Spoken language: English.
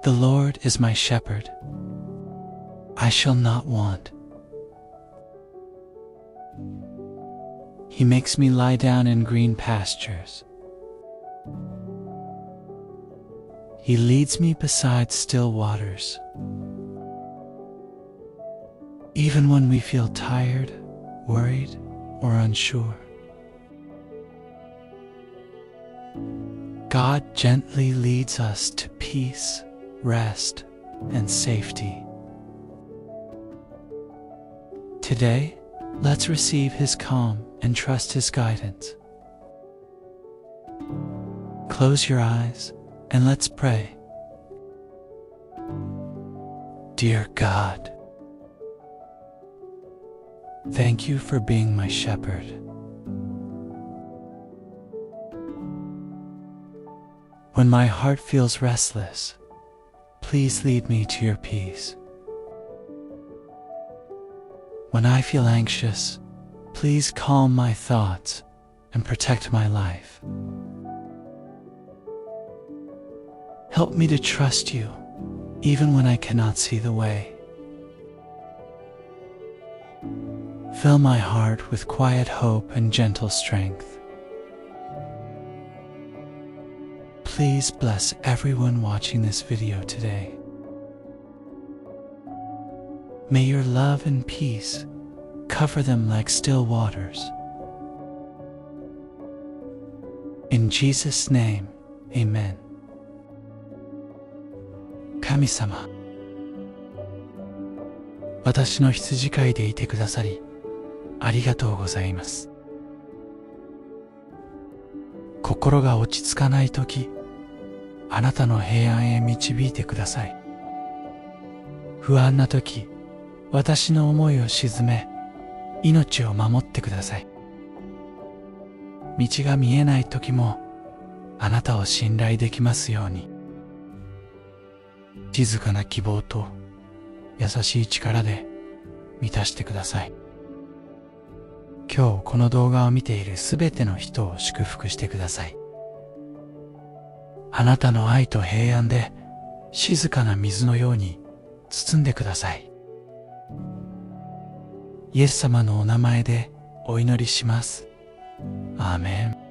The Lord is my shepherd. I shall not want. He makes me lie down in green pastures. He leads me beside still waters. Even when we feel tired, worried, or unsure, God gently leads us to peace, rest, and safety. Today, let's receive His calm and trust His guidance. Close your eyes and let's pray. Dear God, thank you for being my shepherd. When my heart feels restless, please lead me to your peace. When I feel anxious, please calm my thoughts and protect my life. Help me to trust you, even when I cannot see the way. Fill my heart with quiet hope and gentle strength. Please bless everyone watching this video today. May your love and peace cover them like still waters. In Jesus' name, Amen. 神様、私の羊飼いでいてくださり、ありがとうございます。心が落ち着かないとき、あなたの平安へ導いてください。不安なとき、私の思いを鎮め、命を守ってください。道が見えないときも、あなたを信頼できますように。静かな希望と優しい力で満たしてください。今日この動画を見ているすべての人を祝福してください。あなたの愛と平安で静かな水のように包んでください。イエス様のお名前でお祈りします。アーメン。